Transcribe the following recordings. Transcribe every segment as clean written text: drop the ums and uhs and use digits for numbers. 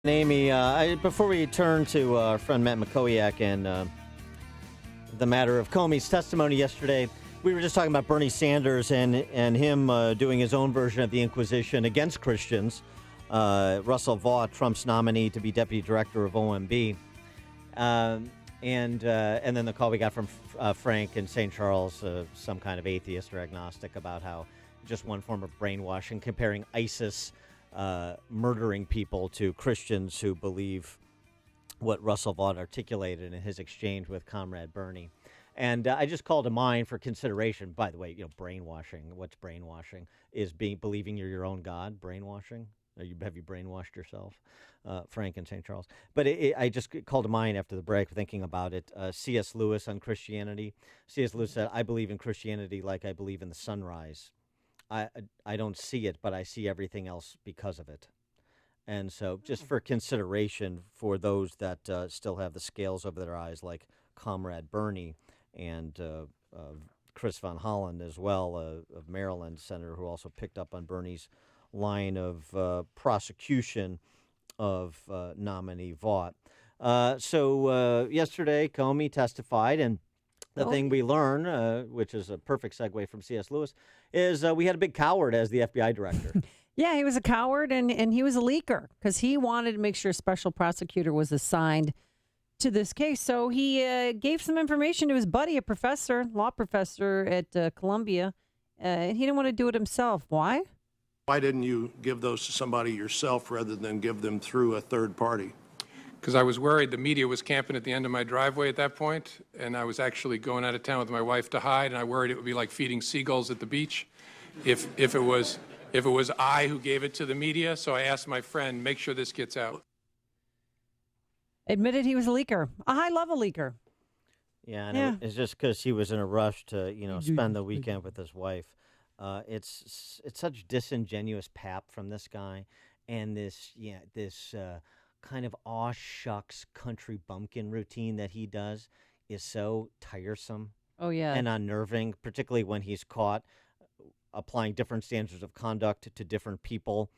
Amy, before we turn to our friend Matt Mackowiak and the matter of Comey's testimony yesterday, we were just talking about Bernie Sanders and him doing his own version of the Inquisition against Christians. Russell Vought, Trump's nominee to be deputy director of OMB, and then the call we got from Frank in St. Charles, some kind of atheist or agnostic, about how just one form of brainwashing, comparing ISIS murdering people to Christians who believe what Russell Vought articulated in his exchange with Comrade Bernie. And I just called to mind for consideration, by the way, brainwashing. What's brainwashing? Is believing you're your own God, brainwashing? Have you brainwashed yourself? Frank in St. Charles. But I just called to mind after the break, thinking about it, C.S. Lewis on Christianity. C.S. Lewis said, I believe in Christianity like I believe in the sunrise. I don't see it, but I see everything else because of it. And so just for consideration for those that still have the scales over their eyes, like Comrade Bernie and Chris Von Holland as well, of Maryland, senator, who also picked up on Bernie's line of prosecution of nominee Vought. So yesterday, Comey testified, and the thing we learn, which is a perfect segue from C.S. Lewis, is we had a big coward as the FBI director. Yeah, he was a coward, and he was a leaker because he wanted to make sure a special prosecutor was assigned to this case. So he gave some information to his buddy, a professor, law professor at Columbia, and he didn't want to do it himself. Why? Why didn't you give those to somebody yourself rather than give them through a third party? Because I was worried the media was camping at the end of my driveway at that point, and I was actually going out of town with my wife to hide, and I worried it would be like feeding seagulls at the beach if it was I who gave it to the media. So I asked my friend, make sure this gets out. Admitted he was a leaker, a high-level leaker. Yeah, and it's just because he was in a rush to, spend the weekend with his wife. It's such disingenuous pap from this guy, and this kind of aw shucks country bumpkin routine that he does is so tiresome. Oh, yeah. And unnerving, particularly when he's caught applying different standards of conduct to different people,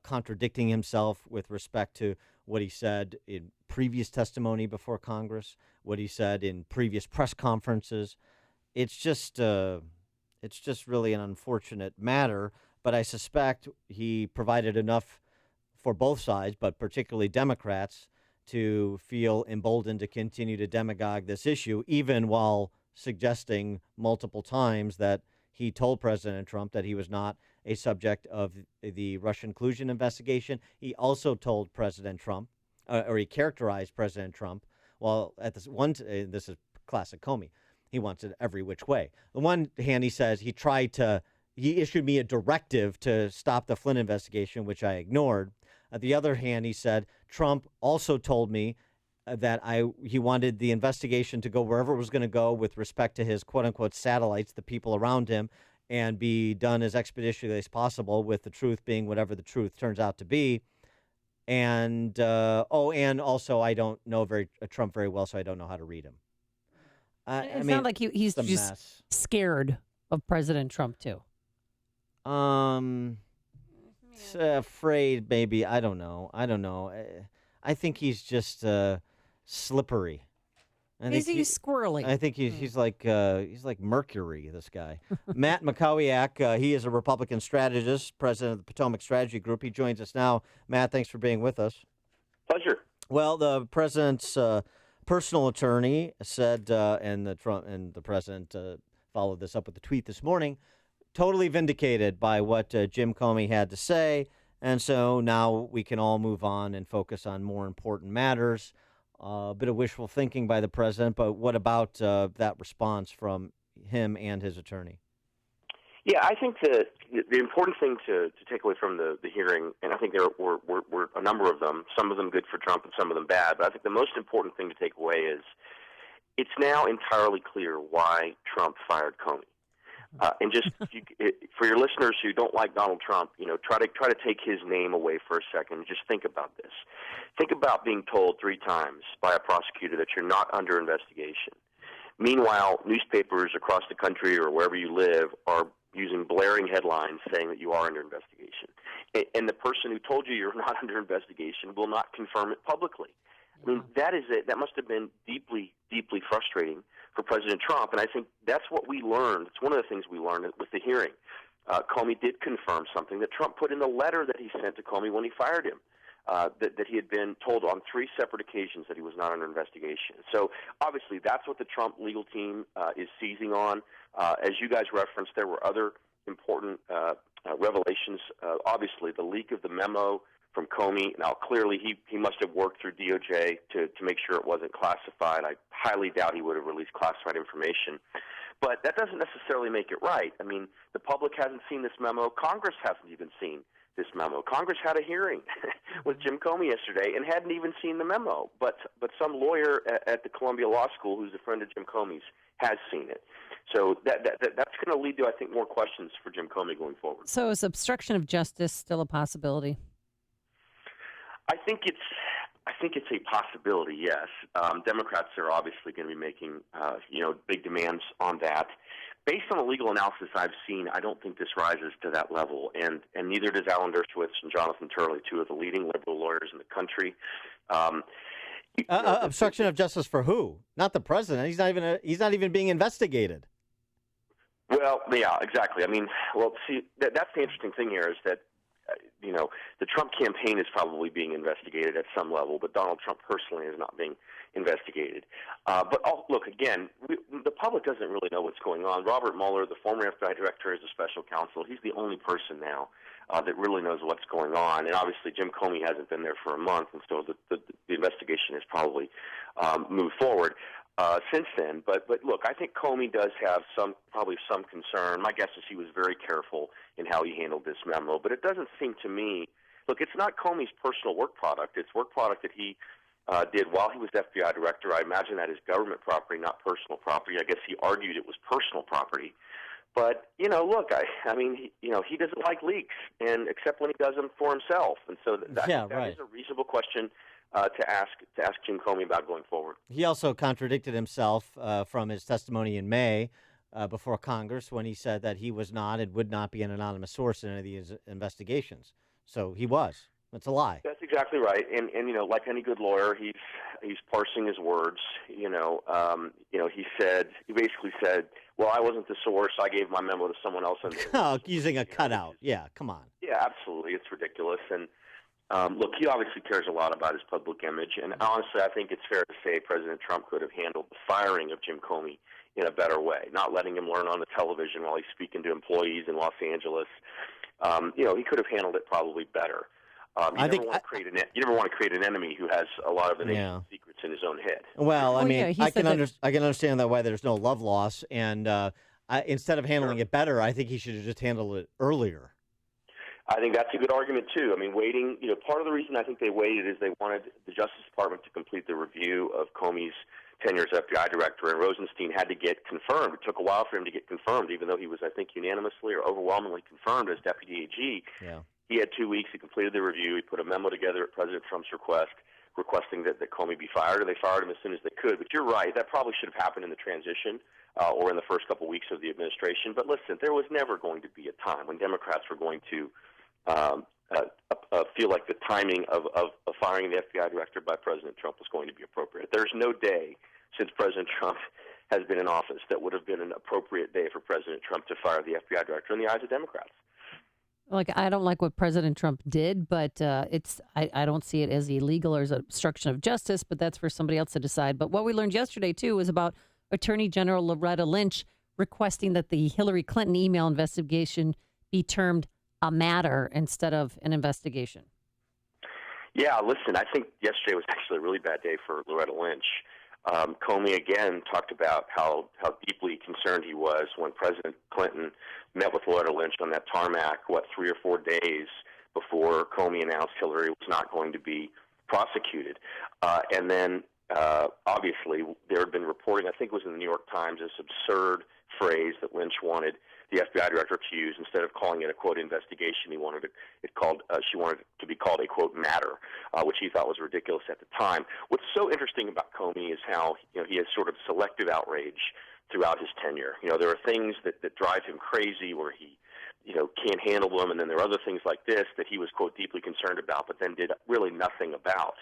contradicting himself with respect to what he said in previous testimony before Congress, what he said in previous press conferences. It's just really an unfortunate matter, but I suspect he provided enough for both sides, but particularly Democrats, to feel emboldened to continue to demagogue this issue, even while suggesting multiple times that he told President Trump that he was not a subject of the Russian collusion investigation. He also told President Trump, or he characterized President Trump, well, at this one, this is classic Comey, he wants it every which way. On one hand, he says he issued me a directive to stop the Flynn investigation, which I ignored. On the other hand, he said, Trump also told me that he wanted the investigation to go wherever it was going to go with respect to his quote-unquote satellites, the people around him, and be done as expeditiously as possible, with the truth being whatever the truth turns out to be. And, and also I don't know Trump very well, so I don't know how to read him. It sounds like he's just scared of President Trump, too. Afraid, maybe. I don't know. I think he's just slippery. He's squirrely. I think he's like Mercury, this guy. Matt Mackowiak, he is a Republican strategist, president of the Potomac Strategy Group. He joins us now. Matt, thanks for being with us. Pleasure. Well, the president's personal attorney said, and the president followed this up with a tweet this morning, totally vindicated by what Jim Comey had to say, and so now we can all move on and focus on more important matters. A bit of wishful thinking by the president, but what about that response from him and his attorney? Yeah, I think the important thing to take away from the hearing, and I think there were a number of them, some of them good for Trump and some of them bad, but I think the most important thing to take away is it's now entirely clear why Trump fired Comey. And just for your listeners who don't like Donald Trump, try to take his name away for a second and just think about this. Think about being told 3 times by a prosecutor that you're not under investigation. Meanwhile, newspapers across the country or wherever you live are using blaring headlines saying that you are under investigation. and the person who told you you're not under investigation will not confirm it publicly. I mean, that must have been deeply, deeply frustrating for President Trump, and I think that's what we learned. It's one of the things we learned with the hearing. Comey did confirm something that Trump put in the letter that he sent to Comey when he fired him, that he had been told on 3 separate occasions that he was not under investigation. So obviously that's what the Trump legal team is seizing on. As you guys referenced, there were other important revelations. Obviously, the leak of the memo from Comey. Now, clearly, he must have worked through DOJ to make sure it wasn't classified. I highly doubt he would have released classified information. But that doesn't necessarily make it right. I mean, the public hasn't seen this memo. Congress hasn't even seen this memo. Congress had a hearing with Jim Comey yesterday and hadn't even seen the memo. But some lawyer at the Columbia Law School, who's a friend of Jim Comey's, has seen it. So that's going to lead to, I think, more questions for Jim Comey going forward. So is obstruction of justice still a possibility? I think it's a possibility, yes. Democrats are obviously going to be making, big demands on that. Based on the legal analysis I've seen, I don't think this rises to that level, and neither does Alan Dershowitz and Jonathan Turley, 2 of the leading liberal lawyers in the country. Obstruction of justice for who? Not the president. He's not even being investigated. Well, yeah, exactly. I mean, see, that's the interesting thing here is that, the Trump campaign is probably being investigated at some level, but Donald Trump personally is not being investigated. Look, again, the public doesn't really know what's going on. Robert Mueller, the former FBI director, is a special counsel. He's the only person now that really knows what's going on. And obviously, Jim Comey hasn't been there for a month, and so the investigation has probably moved forward since then. But look, I think Comey does have probably some concern. My guess is he was very careful in how he handled this memo. But it doesn't seem to me, look, it's not Comey's personal work product. It's work product that he did while he was FBI director. I imagine that is government property, not personal property. I guess he argued it was personal property. But, look, I mean, he doesn't like leaks, and except when he does them for himself. And so that is a reasonable question to ask Jim Comey about going forward. He also contradicted himself from his testimony in May before Congress when he said that he was not and would not be an anonymous source in any of these investigations. So he was. That's a lie. That's exactly right. And like any good lawyer, he's parsing his words. He basically said, well, I wasn't the source. I gave my memo to someone else. Using a cutout. Yeah, come on. Yeah, absolutely. It's ridiculous. And look, he obviously cares a lot about his public image. And honestly, I think it's fair to say President Trump could have handled the firing of Jim Comey in a better way, not letting him learn on the television while he's speaking to employees in Los Angeles. He could have handled it probably better. You never want to create an enemy who has a lot of the nation's secrets in his own head. Well, I mean, I can understand that why there's no love loss, and instead of handling it better, I think he should have just handled it earlier. I think that's a good argument too. I mean, waiting. Part of the reason I think they waited is they wanted the Justice Department to complete the review of Comey's tenure as FBI director, and Rosenstein had to get confirmed. It took a while for him to get confirmed, even though he was, I think, unanimously or overwhelmingly confirmed as deputy AG. Yeah. He had 2 weeks. He completed the review. He put a memo together at President Trump's request, requesting that Comey be fired, and they fired him as soon as they could. But you're right. That probably should have happened in the transition or in the first couple weeks of the administration. But listen, there was never going to be a time when Democrats were going to feel like the timing of firing the FBI director by President Trump was going to be appropriate. There's no day since President Trump has been in office that would have been an appropriate day for President Trump to fire the FBI director in the eyes of Democrats. I don't like what President Trump did, but I don't see it as illegal or as obstruction of justice, but that's for somebody else to decide. But what we learned yesterday, too, was about Attorney General Loretta Lynch requesting that the Hillary Clinton email investigation be termed a matter instead of an investigation. Yeah, listen, I think yesterday was actually a really bad day for Loretta Lynch. Comey again talked about how deeply concerned he was when President Clinton met with Loretta Lynch on that tarmac, 3 or 4 days before Comey announced Hillary was not going to be prosecuted. And then, obviously, there had been reporting, I think it was in the New York Times, this absurd phrase that Lynch wanted the FBI director to use. Instead of calling it a, quote, investigation, she wanted it to be called a, quote, matter, which he thought was ridiculous at the time. What's so interesting about Comey is how he has sort of selective outrage throughout his tenure. There are things that drive him crazy where he can't handle them, and then there are other things like this that he was, quote, deeply concerned about, but then did really nothing about.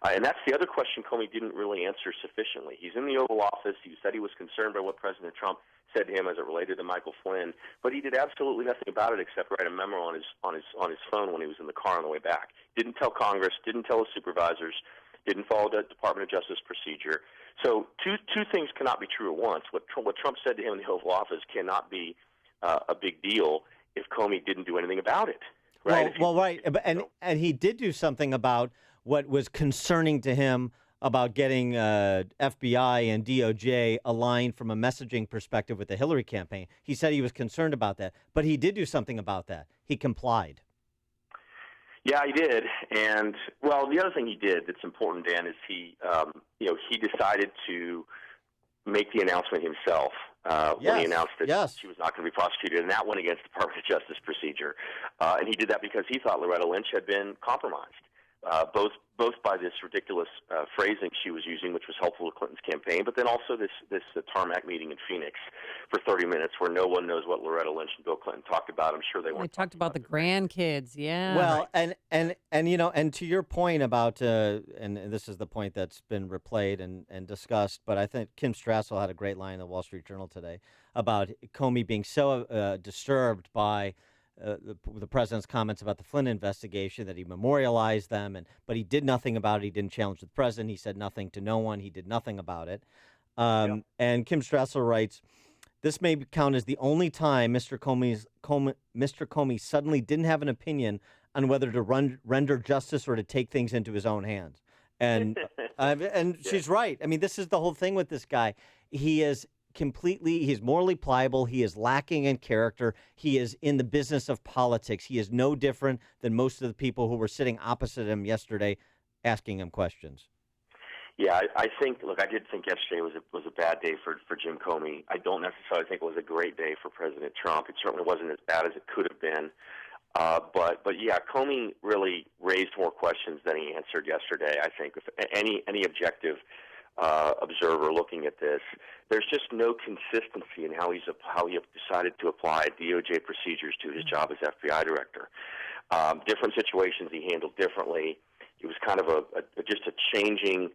And that's the other question Comey didn't really answer sufficiently. He's in the Oval Office. He said he was concerned by what President Trump said to him as it related to Michael Flynn, but he did absolutely nothing about it except write a memo on his phone when he was in the car on the way back. Didn't tell Congress, didn't tell his supervisors, didn't follow the Department of Justice procedure. So two things cannot be true at once. What Trump said to him in the Oval Office cannot be a big deal if Comey didn't do anything about it. Right? Well, right, and he did do something about what was concerning to him about getting FBI and DOJ aligned from a messaging perspective with the Hillary campaign. He said he was concerned about that, but he did do something about that. He complied. Yeah, he did. And, well, the other thing he did that's important, Dan, is he decided to make the announcement himself when he announced that she was not going to be prosecuted, and that went against the Department of Justice procedure. And he did that because he thought Loretta Lynch had been compromised, both by this ridiculous phrasing she was using, which was helpful to Clinton's campaign, but then also this tarmac meeting in Phoenix for 30 minutes where no one knows what Loretta Lynch and Bill Clinton talked about. I'm sure they weren't. They talked about the grandkids, yeah. Well, and to your point about, and this is the point that's been replayed and discussed, but I think Kim Strassel had a great line in the Wall Street Journal today about Comey being so disturbed by the president's comments about the Flynn investigation that he memorialized them, but he did nothing about it. He didn't challenge the president. He said nothing to no one. He did nothing about it. And Kim Strassel writes, this may count as the only time Mr. Comey suddenly didn't have an opinion on whether to render justice or to take things into his own hands. And she's right. I mean, this is the whole thing with this guy. He's morally pliable. He is lacking in character. He is in the business of politics. He is no different than most of the people who were sitting opposite him yesterday asking him questions. Yeah, I think, look, I did think yesterday was a bad day for Jim Comey. I don't necessarily think it was a great day for President Trump. It certainly wasn't as bad as it could have been. But yeah, Comey really raised more questions than he answered yesterday, I think. If any objective observer looking at this, there's just no consistency in how he decided to apply DOJ procedures to his job as FBI director. Different situations he handled differently. It was kind of just a changing,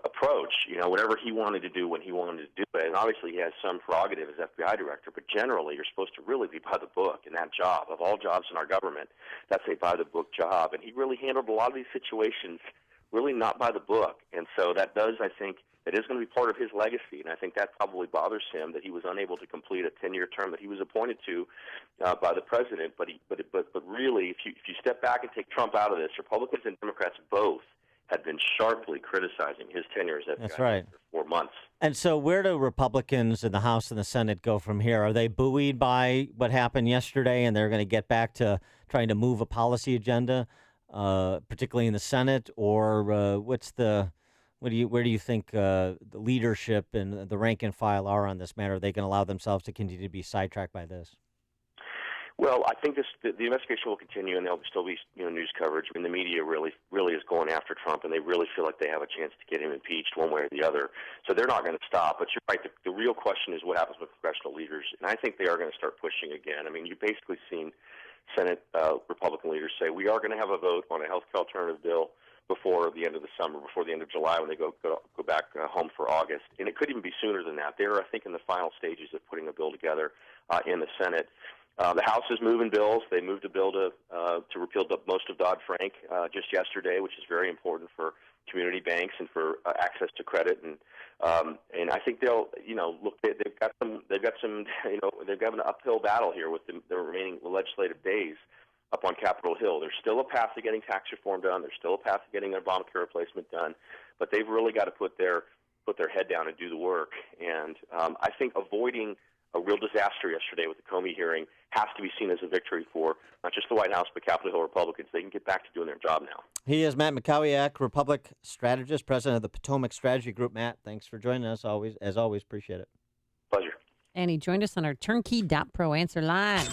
approach. Whatever he wanted to do when he wanted to do it. And obviously he has some prerogative as FBI director, but generally you're supposed to really be by the book in that job. Of all jobs in our government, that's a by the book job. And he really handled a lot of these situations really not by the book. And so that is going to be part of his legacy. And I think that probably bothers him that he was unable to complete a 10-year term that he was appointed to by the president. But really, if you step back and take Trump out of this, Republicans and Democrats both had been sharply criticizing his tenure as FBI for 4 months. And so where do Republicans in the House and the Senate go from here? Are they buoyed by what happened yesterday and they're going to get back to trying to move a policy agenda, particularly in the Senate? Or where do you think the leadership and the rank and file are on this matter? Are they going to allow themselves to continue to be sidetracked by this? Well, I think the investigation will continue, and there'll still be news coverage. I mean, the media really is going after Trump, and they really feel like they have a chance to get him impeached one way or the other. So they're not going to stop. But you're right. The real question is what happens with congressional leaders, and I think they are going to start pushing again. I mean, you've basically seen Senate Republican leaders say we are going to have a vote on a health care alternative bill before the end of the summer, before the end of July, when they go back home for August. And it could even be sooner than that. They're, I think, in the final stages of putting a bill together in the Senate. The House is moving bills. They moved a bill to repeal most of Dodd-Frank just yesterday, which is very important for community banks and for access to credit. And I think they'll, look, they've got an uphill battle here with the remaining legislative days up on Capitol Hill. There's still a path to getting tax reform done. There's still a path to getting their Obamacare replacement done, but they've really got to put their head down and do the work. And I think avoiding a real disaster yesterday with the Comey hearing has to be seen as a victory for not just the White House, but Capitol Hill Republicans. They can get back to doing their job now. He is Matt Mackowiak, Republic strategist, president of the Potomac Strategy Group. Matt, thanks for joining us. As always, appreciate it. Pleasure. And he joined us on our turnkey.pro answer line.